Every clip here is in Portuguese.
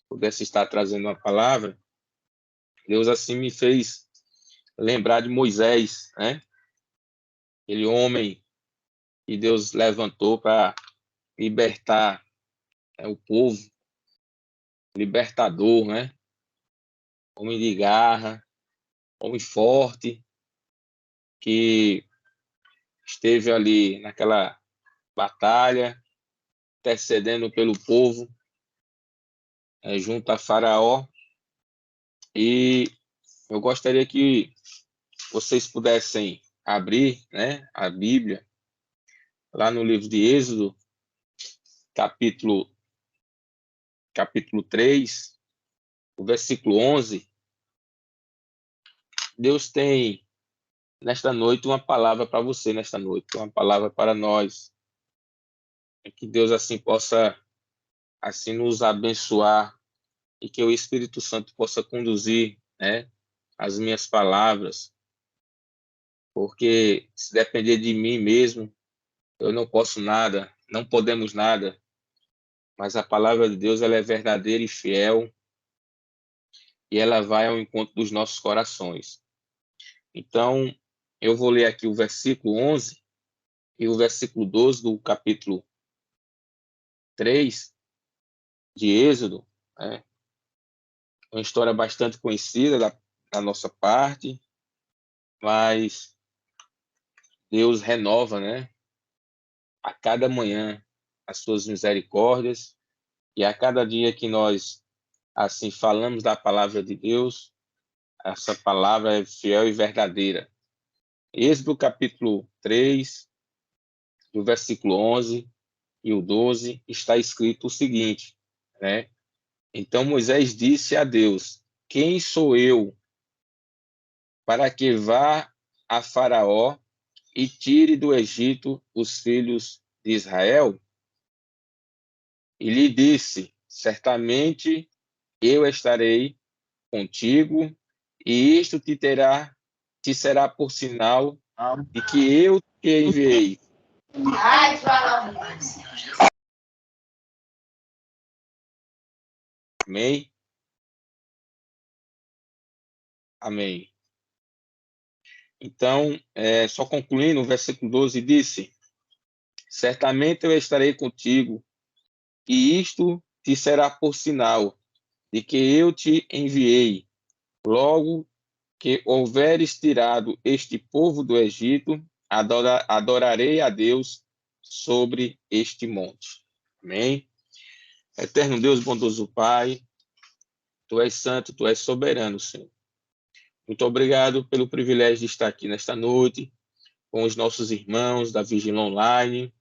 pudesse estar trazendo uma palavra, Deus assim me fez lembrar de Moisés, né? Aquele homem que Deus levantou para libertar, né, o povo, libertador, né? Homem de garra, homem forte, que esteve ali naquela batalha, intercedendo pelo povo, junto a Faraó. E eu gostaria que vocês pudessem abrir, né, a Bíblia, lá no livro de Êxodo, capítulo 3, o versículo 11. Deus tem, nesta noite, uma palavra para você, nesta noite, uma palavra para nós. Que Deus, assim, possa, assim, nos abençoar e que o Espírito Santo possa conduzir, né, as minhas palavras, porque se depender de mim mesmo, eu não posso nada, não podemos nada, mas a palavra de Deus, ela é verdadeira e fiel, e ela vai ao encontro dos nossos corações. Então, eu vou ler aqui o versículo 11 e o versículo 12 do capítulo 3 de Êxodo, né? Uma história bastante conhecida da nossa parte, mas Deus renova, né, a cada manhã as suas misericórdias, e a cada dia que nós assim falamos da palavra de Deus, essa palavra é fiel e verdadeira. Êxodo capítulo 3, do versículo 11 e o 12, está escrito o seguinte, né? Então Moisés disse a Deus: quem sou eu para que vá a Faraó e tire do Egito os filhos de Israel? E lhe disse: certamente eu estarei contigo, e isto te será por sinal de que eu te enviei. Amém? Amém. Então, só concluindo, o versículo 12 disse: certamente eu estarei contigo, e isto te será por sinal de que eu te enviei. Logo que houveres tirado este povo do Egito, adorarei a Deus sobre este monte. Amém? Eterno Deus, bondoso Pai, Tu és santo, Tu és soberano, Senhor. Muito obrigado pelo privilégio de estar aqui nesta noite com os nossos irmãos da Vigília Online.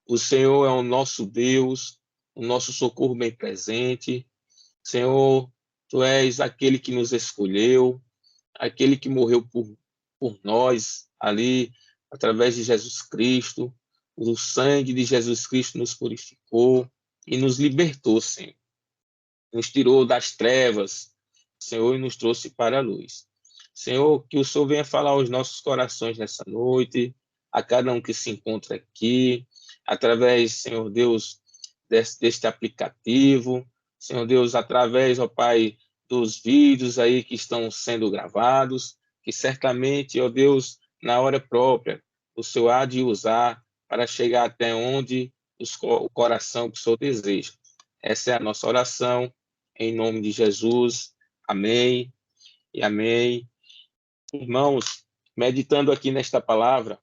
O Senhor é o nosso Deus, o nosso socorro bem presente. Senhor, Tu és aquele que nos escolheu, aquele que morreu por nós ali, através de Jesus Cristo. O sangue de Jesus Cristo nos purificou e nos libertou, Senhor. Nos tirou das trevas, Senhor, e nos trouxe para a luz. Senhor, que o Senhor venha falar aos nossos corações nessa noite, a cada um que se encontra aqui, através, Senhor Deus, deste aplicativo, Senhor Deus, através, ó Pai, dos vídeos aí que estão sendo gravados, que certamente, ó Deus, na hora própria, o Senhor há de usar para chegar até onde o coração que o Senhor deseja. Essa é a nossa oração, em nome de Jesus. Amém e amém. Irmãos, meditando aqui nesta palavra,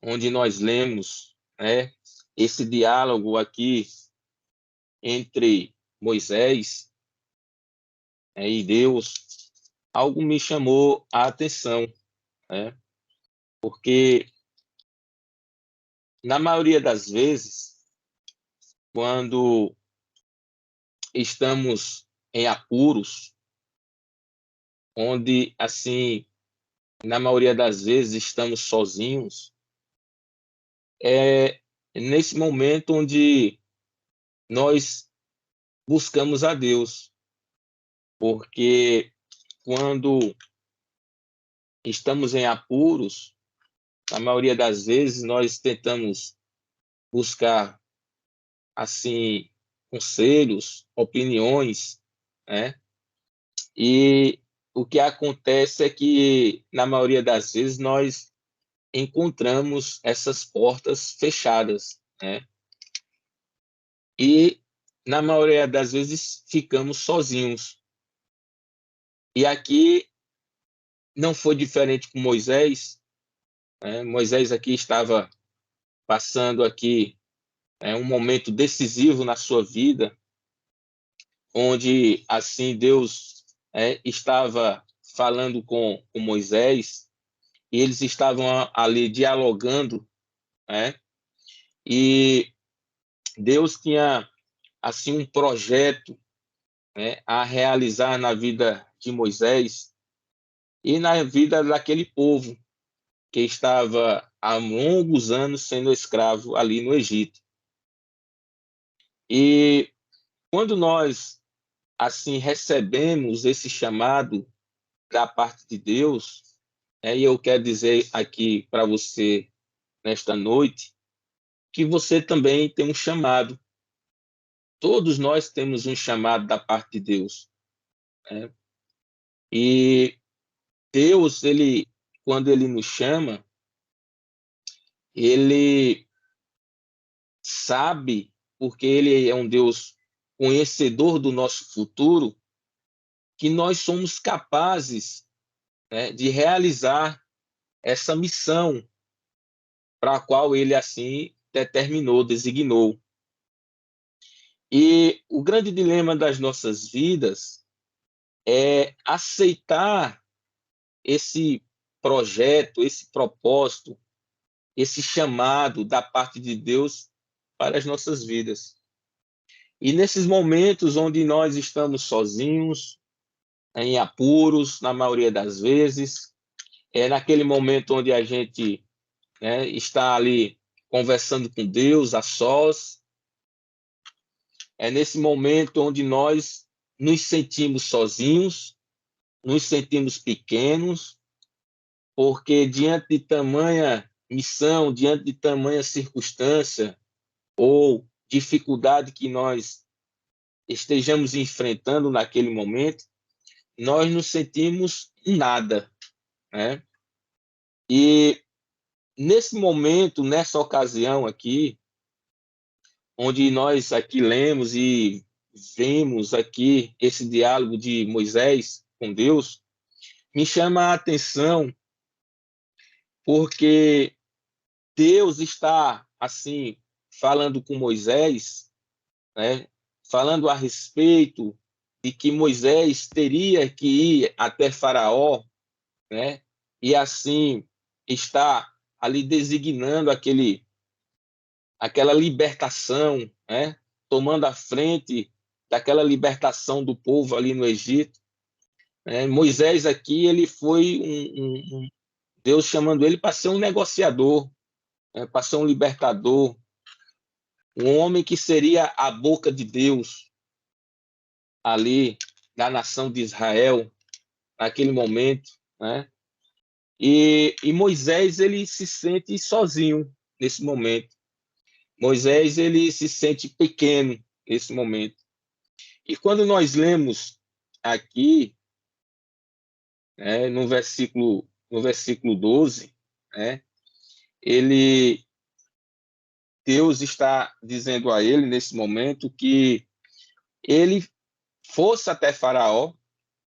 onde nós lemos, né, esse diálogo aqui entre Moisés, e Deus, algo me chamou a atenção, né? Porque na maioria das vezes, quando estamos em apuros, onde assim, na maioria das vezes estamos sozinhos, é nesse momento onde nós buscamos a Deus, porque quando estamos em apuros, na maioria das vezes nós tentamos buscar assim conselhos, opiniões, né? E o que acontece é que, na maioria das vezes, nós encontramos essas portas fechadas, né? E, na maioria das vezes, ficamos sozinhos. E aqui não foi diferente com Moisés, né? Moisés aqui estava passando aqui um momento decisivo na sua vida, onde, assim, Deus estava falando com Moisés, e eles estavam ali dialogando, né? E Deus tinha, assim, um projeto, né, a realizar na vida de Moisés e na vida daquele povo que estava há longos anos sendo escravo ali no Egito. E quando nós, assim, recebemos esse chamado da parte de Deus, e eu quero dizer aqui para você, nesta noite, que você também tem um chamado. Todos nós temos um chamado da parte de Deus, né? E Deus, quando ele nos chama, ele sabe, porque ele é um Deus conhecedor do nosso futuro, que nós somos capazes, né, de realizar essa missão para a qual ele assim determinou, designou. E o grande dilema das nossas vidas é aceitar esse projeto, esse propósito, esse chamado da parte de Deus para as nossas vidas. E nesses momentos onde nós estamos sozinhos, em apuros, na maioria das vezes, é naquele momento onde a gente, né, está ali conversando com Deus a sós, é nesse momento onde nós nos sentimos sozinhos, nos sentimos pequenos, porque diante de tamanha missão, diante de tamanha circunstância ou dificuldade que nós estejamos enfrentando naquele momento, nós nos sentimos nada, né? E nesse momento, nessa ocasião aqui, onde nós aqui lemos e vemos aqui esse diálogo de Moisés com Deus, me chama a atenção porque Deus está, assim, falando com Moisés, né, falando a respeito de que Moisés teria que ir até Faraó, né, e assim está ali designando aquela libertação, né, tomando a frente daquela libertação do povo ali no Egito. Moisés aqui, ele foi Deus chamando ele para ser um negociador, né, para ser um libertador, um homem que seria a boca de Deus ali da nação de Israel naquele momento, né? E Moisés, ele se sente sozinho nesse momento. Moisés, ele se sente pequeno nesse momento. E quando nós lemos aqui, né, no versículo 12, né, Deus está dizendo a ele nesse momento que ele fosse até Faraó,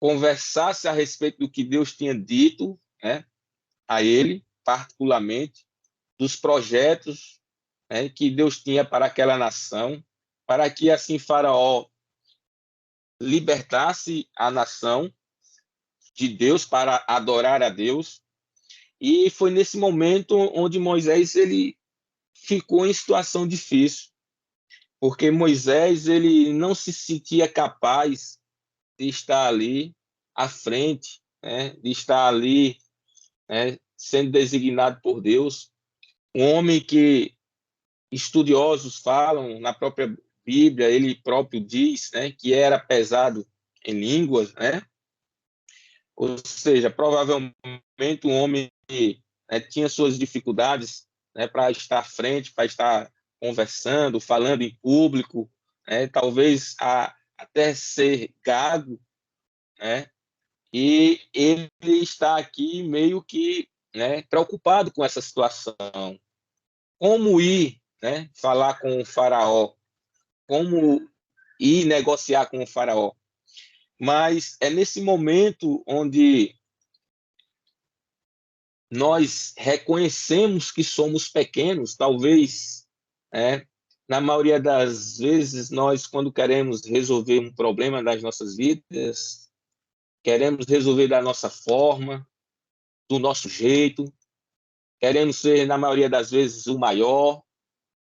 conversasse a respeito do que Deus tinha dito, né, a ele, particularmente, dos projetos, né, que Deus tinha para aquela nação, para que assim Faraó libertasse a nação de Deus para adorar a Deus. E foi nesse momento onde Moisés ele ficou em situação difícil, porque Moisés ele não se sentia capaz de estar ali à frente, né, de estar ali, né, sendo designado por Deus. Um homem que estudiosos falam, na própria Bíblia, ele próprio diz, né, que era pesado em línguas, né? Ou seja, provavelmente um homem que, né, tinha suas dificuldades, né, para estar à frente, para estar conversando, falando em público, talvez até ser gago, né? E ele está aqui meio que, né, preocupado com essa situação. Como ir, né, falar com o faraó? Como ir negociar com o faraó? Mas é nesse momento onde nós reconhecemos que somos pequenos, talvez, na maioria das vezes, nós, quando queremos resolver um problema das nossas vidas, queremos resolver da nossa forma, do nosso jeito, queremos ser, na maioria das vezes, o maior,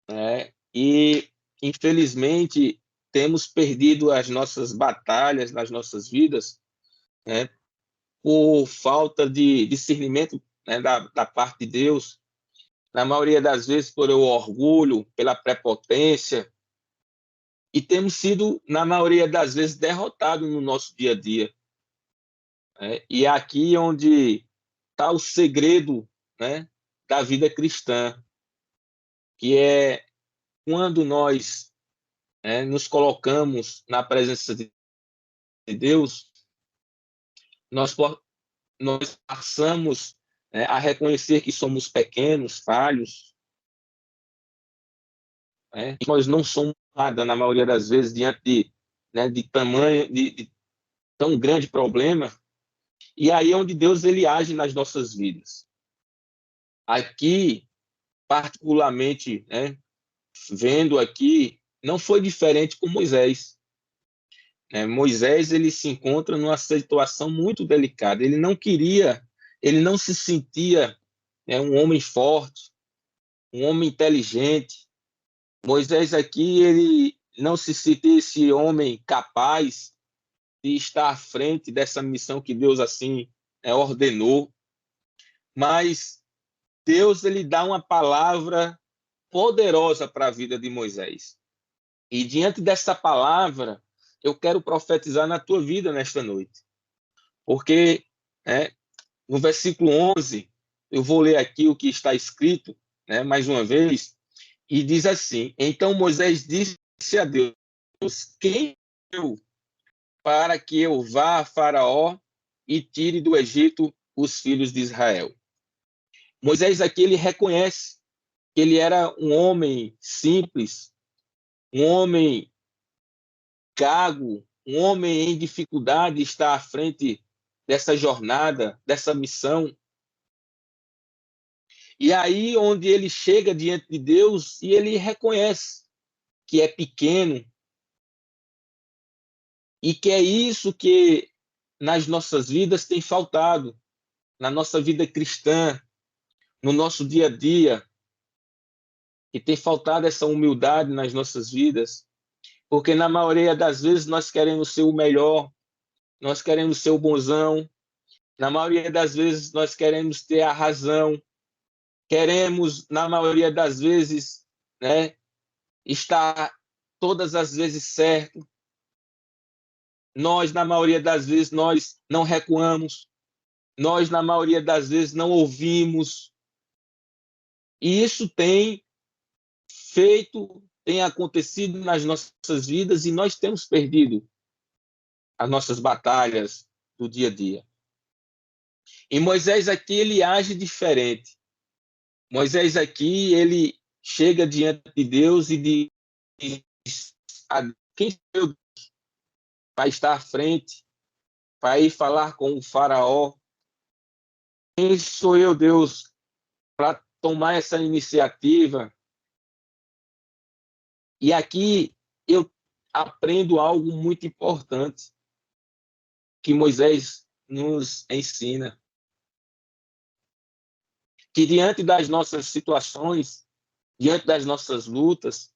né? E, infelizmente, temos perdido as nossas batalhas nas nossas vidas, né? Por falta de discernimento, né, da parte de Deus, na maioria das vezes por o orgulho, pela prepotência, e temos sido, na maioria das vezes, derrotados no nosso dia a dia. Né? E é aqui onde está o segredo, né, da vida cristã, que é quando nós, nos colocamos na presença de Deus, nós, nós passamos, a reconhecer que somos pequenos, falhos, que nós não somos nada, na maioria das vezes, diante de tamanho, de tão grande problema, e aí é onde Deus ele age nas nossas vidas. Aqui, particularmente, vendo aqui, não foi diferente com Moisés. Moisés ele se encontra numa situação muito delicada. Ele não queria, ele não se sentia, um homem forte, um homem inteligente. Moisés aqui ele não se sentia esse homem capaz de estar à frente dessa missão que Deus assim ordenou, mas Deus ele dá uma palavra poderosa para a vida de Moisés. E diante dessa palavra, eu quero profetizar na tua vida nesta noite. Porque no versículo 11, eu vou ler aqui o que está escrito, mais uma vez, e diz assim: Então Moisés disse a Deus: Quem eu para que eu vá a Faraó e tire do Egito os filhos de Israel? Moisés aqui ele reconhece que ele era um homem simples, um homem gago, um homem em dificuldade de estar à frente dessa jornada, dessa missão. E aí onde ele chega diante de Deus e ele reconhece que é pequeno e que é isso que nas nossas vidas tem faltado, na nossa vida cristã, no nosso dia a dia, que tem faltado essa humildade nas nossas vidas, porque na maioria das vezes nós queremos ser o melhor, nós queremos ser o bonzão, na maioria das vezes nós queremos ter a razão, queremos, na maioria das vezes, estar todas as vezes certo. Nós, na maioria das vezes, nós não recuamos, nós, na maioria das vezes, não ouvimos. E isso tem tem acontecido nas nossas vidas e nós temos perdido as nossas batalhas do dia a dia. E Moisés aqui, ele age diferente. Moisés aqui, ele chega diante de Deus e diz: quem sou eu para estar à frente, para ir falar com o faraó? Quem sou eu, Deus, para tomar essa iniciativa? E aqui eu aprendo algo muito importante que Moisés nos ensina, que diante das nossas situações, diante das nossas lutas,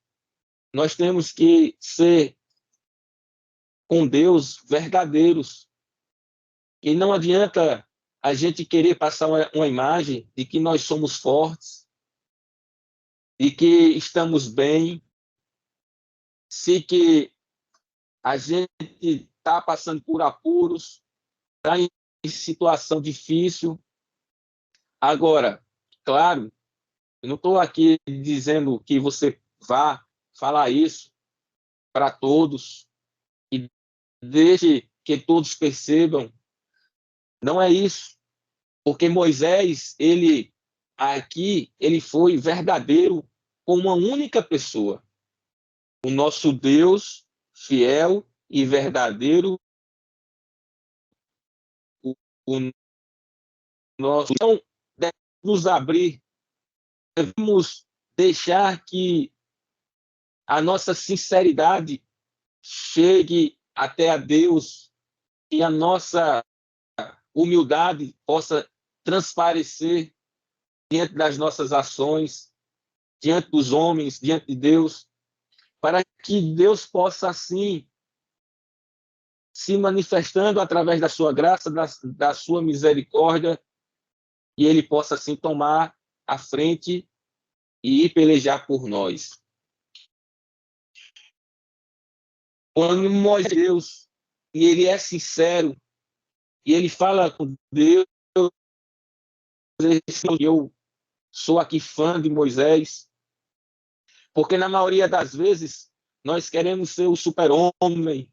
nós temos que ser com Deus verdadeiros. E não adianta a gente querer passar uma imagem de que nós somos fortes, de que estamos bem, se que a gente está passando por apuros, está em situação difícil. Agora, claro, eu não estou aqui dizendo que você vá falar isso para todos e deixe que todos percebam. Não é isso, porque Moisés, ele foi verdadeiro com uma única pessoa, o nosso Deus fiel e verdadeiro, o nosso. Então, devemos nos abrir, devemos deixar que a nossa sinceridade chegue até a Deus e a nossa humildade possa transparecer diante das nossas ações, diante dos homens, diante de Deus, para que Deus possa, assim, se manifestando através da sua graça, da sua misericórdia, e Ele possa, assim, tomar a frente e ir pelejar por nós. Quando Moisés, Deus, e ele é sincero, e ele fala com Deus, eu sou aqui fã de Moisés, porque na maioria das vezes nós queremos ser o super-homem,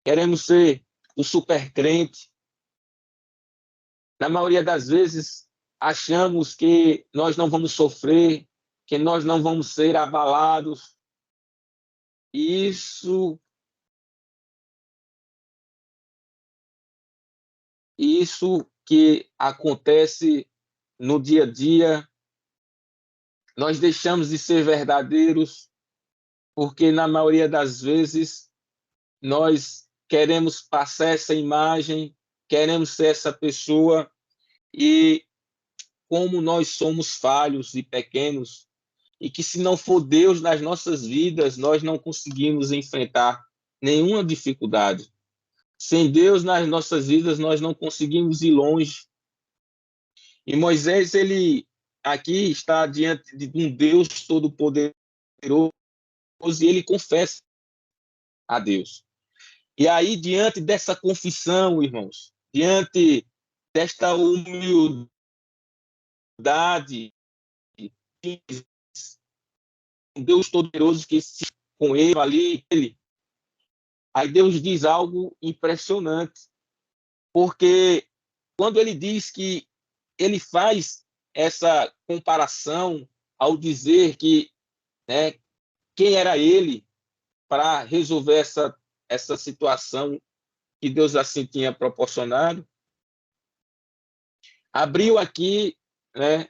queremos ser o super-crente. Na maioria das vezes achamos que nós não vamos sofrer, que nós não vamos ser abalados. Isso que acontece no dia a dia, nós deixamos de ser verdadeiros, porque na maioria das vezes nós queremos passar essa imagem, queremos ser essa pessoa, e como nós somos falhos e pequenos, e que se não for Deus nas nossas vidas, nós não conseguimos enfrentar nenhuma dificuldade. Sem Deus nas nossas vidas, nós não conseguimos ir longe. E Moisés, ele aqui está diante de um Deus todo-poderoso e ele confessa a Deus. E aí, diante dessa confissão, irmãos, diante desta humildade, um Deus todo-poderoso que se com ele ali, aí Deus diz algo impressionante, porque quando ele diz que ele faz essa comparação ao dizer que, né, quem era ele para resolver essa situação que Deus assim tinha proporcionado, abriu aqui, né,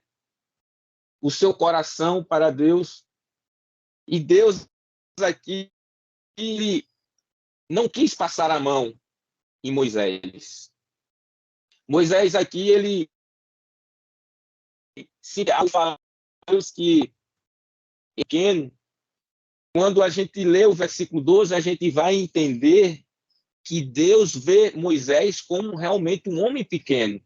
o seu coração para Deus, e Deus aqui ele não quis passar a mão em Moisés. Moisés aqui, ele se fala que pequeno, quando a gente lê o versículo 12, a gente vai entender que Deus vê Moisés como realmente um homem pequeno.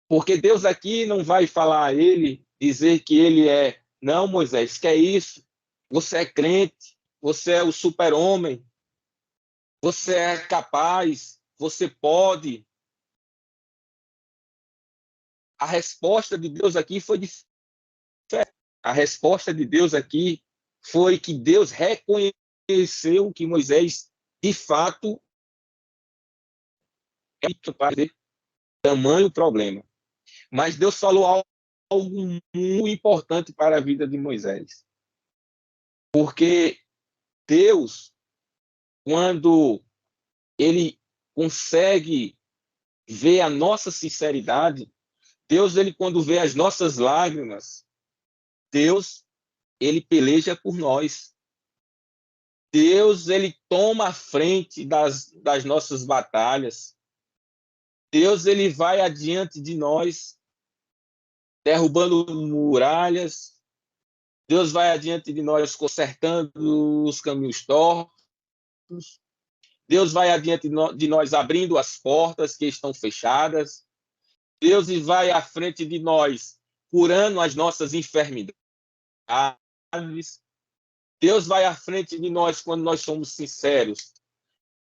Porque Deus aqui não vai falar a ele, dizer que ele é, não, Moisés, que é isso? Você é crente, você é o super-homem, você é capaz, você pode. A resposta de Deus aqui foi diferente. A resposta de Deus aqui foi que Deus reconheceu que Moisés, de fato, é tamanho problema. Mas Deus falou algo muito importante para a vida de Moisés. Porque Deus, quando ele consegue ver a nossa sinceridade, Deus, ele quando vê as nossas lágrimas, Deus, ele peleja por nós. Deus, ele toma a frente das nossas batalhas. Deus, ele vai adiante de nós, derrubando muralhas. Deus vai adiante de nós, consertando os caminhos tortos. Deus vai adiante de nós, abrindo as portas que estão fechadas. Deus vai à frente de nós, curando as nossas enfermidades. Deus vai à frente de nós quando nós somos sinceros.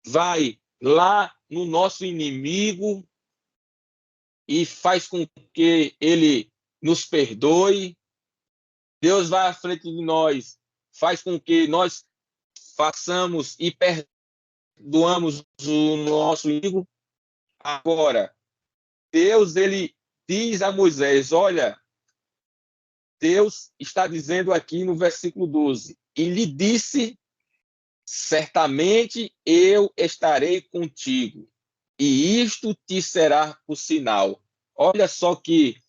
Vai lá no nosso inimigo e faz com que ele nos perdoe. Deus vai à frente de nós, faz com que nós façamos e perdoamos o nosso inimigo. Agora, Deus, ele diz a Moisés, olha, Deus está dizendo aqui no versículo 12, e lhe disse, certamente eu estarei contigo, e isto te será por sinal. Olha só que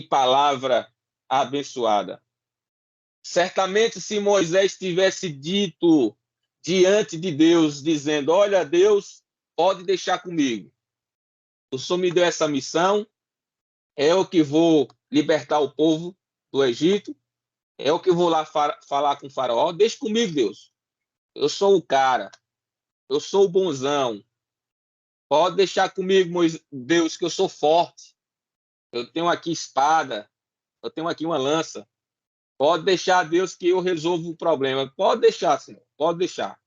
palavra abençoada. Certamente, se Moisés tivesse dito diante de Deus, dizendo, olha, Deus, pode deixar comigo. O Senhor me deu essa missão, é o que vou libertar o povo do Egito, é o que vou lá falar com o faraó. Deixa comigo, Deus. Eu sou o cara, eu sou o bonzão. Pode deixar comigo, Deus, que eu sou forte. Eu tenho aqui espada, eu tenho aqui uma lança. Pode deixar, Deus, que eu resolvo o problema. Pode deixar, Senhor, pode deixar.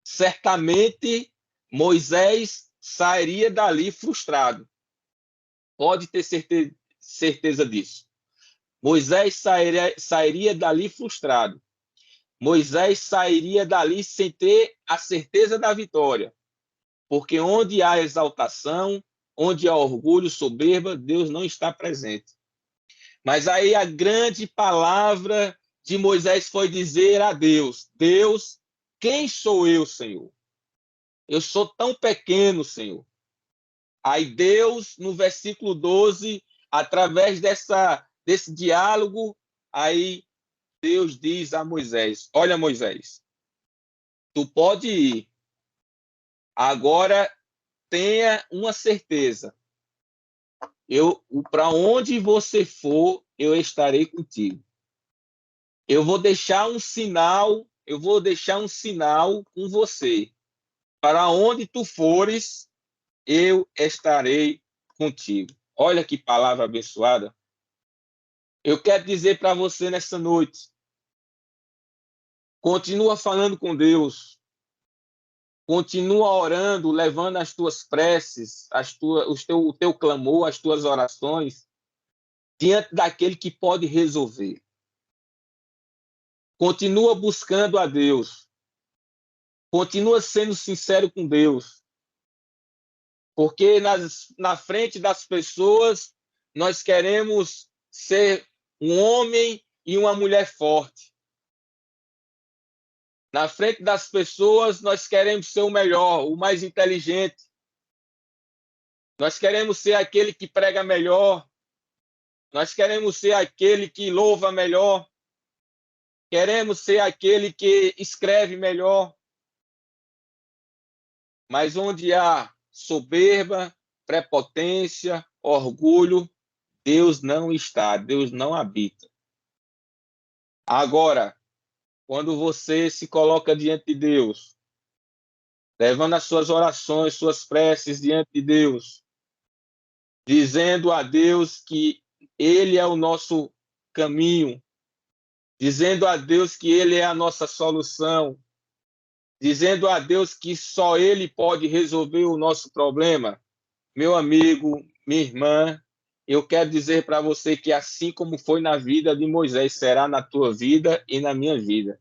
Certamente Moisés sairia dali frustrado. Pode ter certeza disso. Moisés sairia dali frustrado. Moisés sairia dali sem ter a certeza da vitória. Porque onde há exaltação, onde há orgulho, soberba, Deus não está presente. Mas aí a grande palavra de Moisés foi dizer a Deus, Deus, quem sou eu, Senhor? Eu sou tão pequeno, Senhor. Aí Deus, no versículo 12, através desse diálogo, aí Deus diz a Moisés, olha, Moisés, tu pode ir. Agora tenha uma certeza. Para onde você for, eu estarei contigo. Eu vou deixar um sinal com você. Para onde tu fores, eu estarei contigo. Olha que palavra abençoada. Eu quero dizer para você nessa noite, continua falando com Deus, continua orando, levando as tuas preces, o teu clamor, as tuas orações, diante daquele que pode resolver. Continua buscando a Deus. Continua sendo sincero com Deus. Porque na frente das pessoas, nós queremos ser um homem e uma mulher forte. Na frente das pessoas, nós queremos ser o melhor, o mais inteligente. Nós queremos ser aquele que prega melhor. Nós queremos ser aquele que louva melhor. Queremos ser aquele que escreve melhor. Mas onde há soberba, prepotência, orgulho, Deus não está, Deus não habita. Agora, quando você se coloca diante de Deus, levando as suas orações, suas preces diante de Deus, dizendo a Deus que Ele é o nosso caminho, dizendo a Deus que Ele é a nossa solução, dizendo a Deus que só Ele pode resolver o nosso problema. Meu amigo, minha irmã, eu quero dizer para você que assim como foi na vida de Moisés, será na tua vida e na minha vida.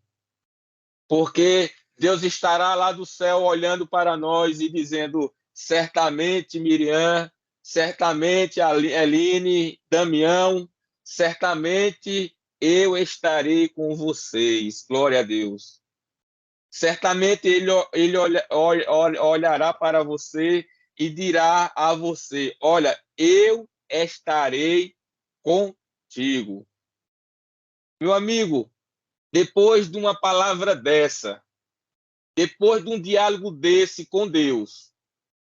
Porque Deus estará lá do céu olhando para nós e dizendo, certamente Miriam, certamente Eline, Damião, certamente eu estarei com vocês. Glória a Deus. Certamente ele olhará para você e dirá a você, olha, eu estarei contigo. Meu amigo, depois de uma palavra dessa, depois de um diálogo desse com Deus,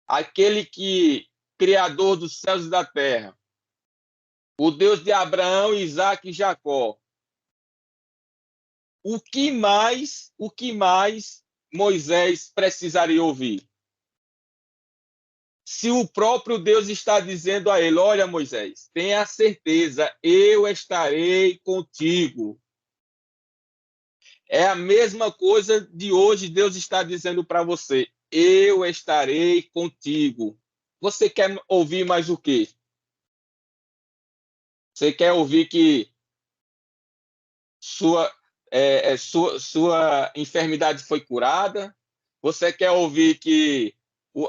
aquele que, Criador dos céus e da terra, o Deus de Abraão, Isaac e Jacó, o que mais Moisés precisaria ouvir? Se o próprio Deus está dizendo a ele, olha, Moisés, tenha certeza, eu estarei contigo. É a mesma coisa de hoje, Deus está dizendo para você, eu estarei contigo. Você quer ouvir mais o quê? Você quer ouvir que sua enfermidade foi curada? Você quer ouvir que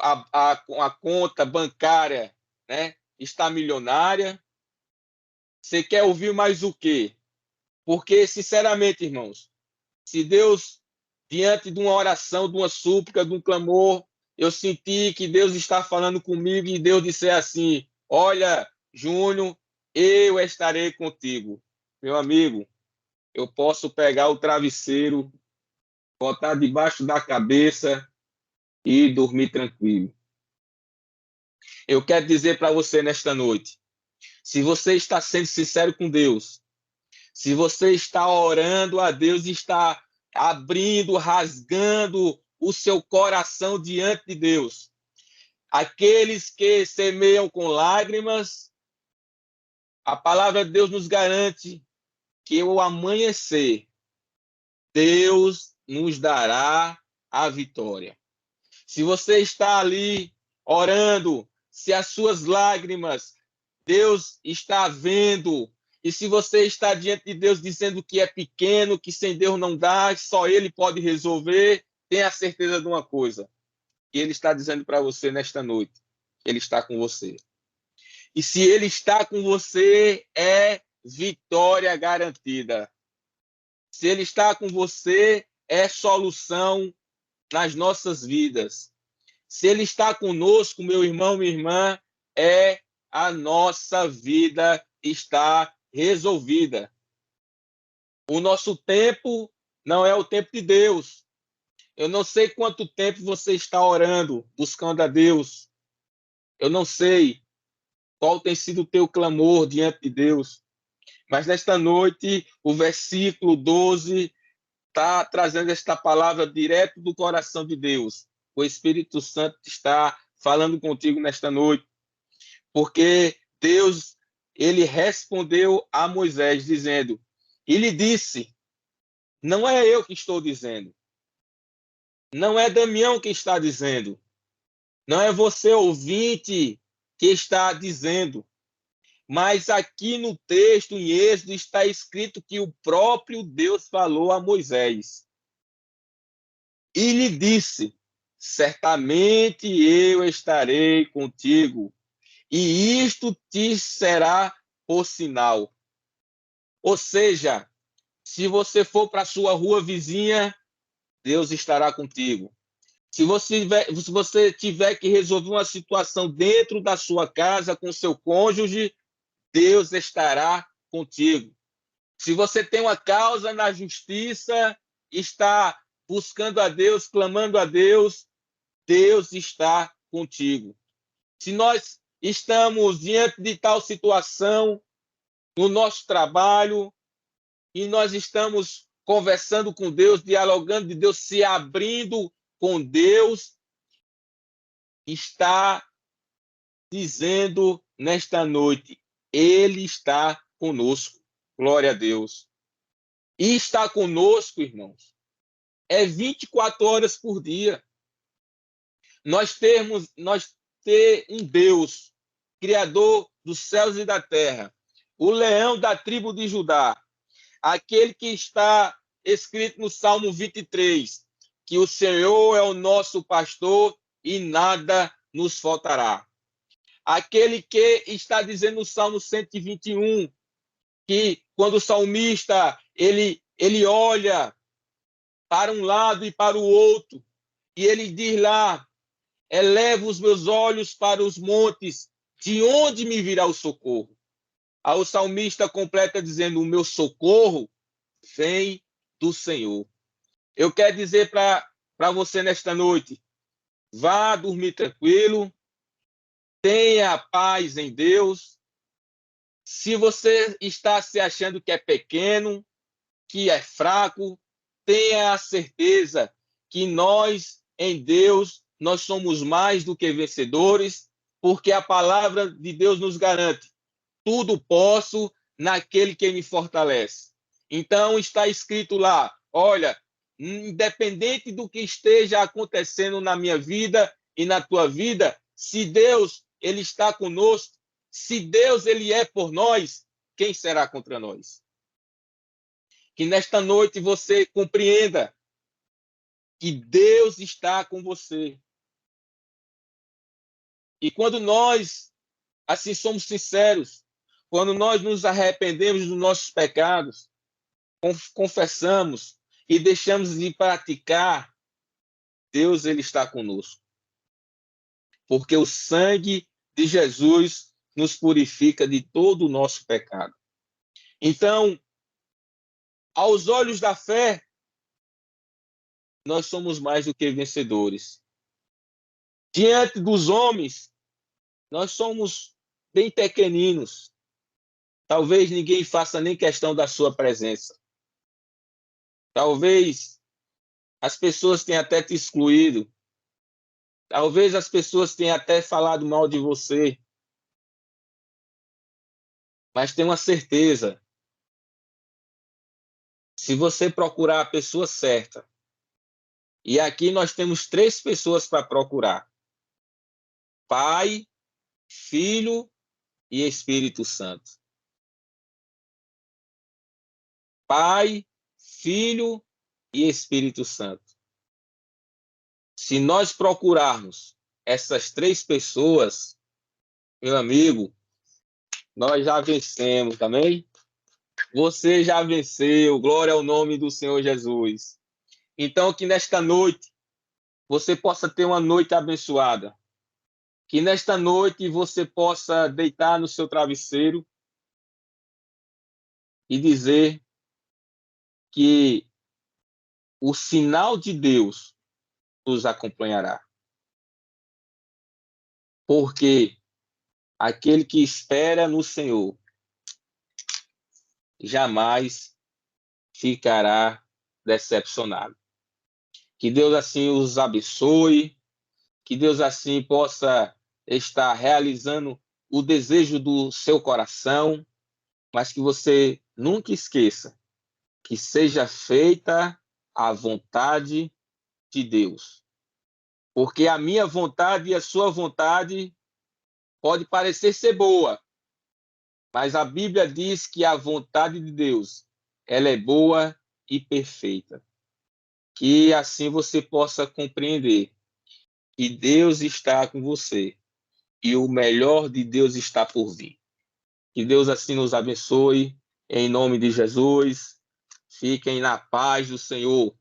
a conta bancária, né, está milionária? Você quer ouvir mais o quê? Porque, sinceramente, irmãos, se Deus, diante de uma oração, de uma súplica, de um clamor, eu senti que Deus está falando comigo e Deus disse assim: olha, Júnior, eu estarei contigo. Meu amigo, eu posso pegar o travesseiro, botar debaixo da cabeça e dormir tranquilo. Eu quero dizer para você nesta noite, se você está sendo sincero com Deus, se você está orando a Deus e está abrindo, rasgando o seu coração diante de Deus, aqueles que semeiam com lágrimas, a palavra de Deus nos garante que o amanhecer, Deus nos dará a vitória. Se você está ali orando, se as suas lágrimas, Deus está vendo. E se você está diante de Deus dizendo que é pequeno, que sem Deus não dá, só Ele pode resolver, tenha certeza de uma coisa, que Ele está dizendo para você nesta noite, Ele está com você. E se Ele está com você, é vitória garantida. Se Ele está com você, é solução nas nossas vidas. Se Ele está conosco, meu irmão, minha irmã, a nossa vida está resolvida. O nosso tempo não é o tempo de Deus. Eu não sei quanto tempo você está orando, buscando a Deus. Eu não sei qual tem sido o teu clamor diante de Deus. Mas nesta noite, o versículo 12 está trazendo esta palavra direto do coração de Deus. O Espírito Santo está falando contigo nesta noite. Porque Deus, ele respondeu a Moisés dizendo, e lhe disse, não é eu que estou dizendo, não é Damião que está dizendo, não é você ouvinte que está dizendo, mas aqui no texto, em Êxodo, está escrito que o próprio Deus falou a Moisés. E lhe disse, certamente eu estarei contigo, e isto te será por sinal. Ou seja, se você for para a sua rua vizinha, Deus estará contigo. Se você tiver que resolver uma situação dentro da sua casa com seu cônjuge, Deus estará contigo. Se você tem uma causa na justiça, está buscando a Deus, clamando a Deus, Deus está contigo. Se nós estamos diante de tal situação no nosso trabalho e nós estamos conversando com Deus, dialogando de Deus, se abrindo com Deus, está dizendo nesta noite, Ele está conosco. Glória a Deus. E está conosco, irmãos, é 24 horas por dia. Nós ter um Deus, Criador dos céus e da terra, o leão da tribo de Judá, aquele que está escrito no Salmo 23, que o Senhor é o nosso pastor e nada nos faltará. Aquele que está dizendo no Salmo 121, que quando o salmista ele olha para um lado e para o outro, e ele diz lá, elevo os meus olhos para os montes, de onde me virá o socorro? Aí o salmista completa dizendo, o meu socorro vem do Senhor. Eu quero dizer para você nesta noite, vá dormir tranquilo, tenha paz em Deus. Se você está se achando que é pequeno, que é fraco, tenha a certeza que nós, em Deus, nós somos mais do que vencedores, porque a palavra de Deus nos garante, tudo posso naquele que me fortalece. Então está escrito lá, olha, independente do que esteja acontecendo na minha vida e na tua vida, se Deus ele está conosco, se Deus ele é por nós, quem será contra nós? Que nesta noite você compreenda que Deus está com você. E quando nós, assim, somos sinceros, quando nós nos arrependemos dos nossos pecados, confessamos e deixamos de praticar, Deus, ele está conosco. Porque o sangue de Jesus nos purifica de todo o nosso pecado. Então, aos olhos da fé, nós somos mais do que vencedores. Diante dos homens, nós somos bem pequeninos. Talvez ninguém faça nem questão da sua presença. Talvez as pessoas tenham até te excluído. Talvez as pessoas tenham até falado mal de você. Mas tenha uma certeza. Se você procurar a pessoa certa, e aqui nós temos 3 pessoas para procurar: Pai, Filho e Espírito Santo. Pai, Filho e Espírito Santo. Se nós procurarmos essas 3 pessoas, meu amigo, nós já vencemos, amém? Você já venceu, glória ao nome do Senhor Jesus. Então, que nesta noite você possa ter uma noite abençoada. Que nesta noite você possa deitar no seu travesseiro e dizer que o sinal de Deus nos acompanhará. Porque aquele que espera no Senhor jamais ficará decepcionado. Que Deus assim os abençoe, que Deus assim possa estar realizando o desejo do seu coração, mas que você nunca esqueça que seja feita a vontade de Deus. Porque a minha vontade e a sua vontade pode parecer ser boa, mas a Bíblia diz que a vontade de Deus, ela é boa e perfeita. Que assim você possa compreender que Deus está com você e o melhor de Deus está por vir. Que Deus assim nos abençoe, em nome de Jesus. Fiquem na paz do Senhor.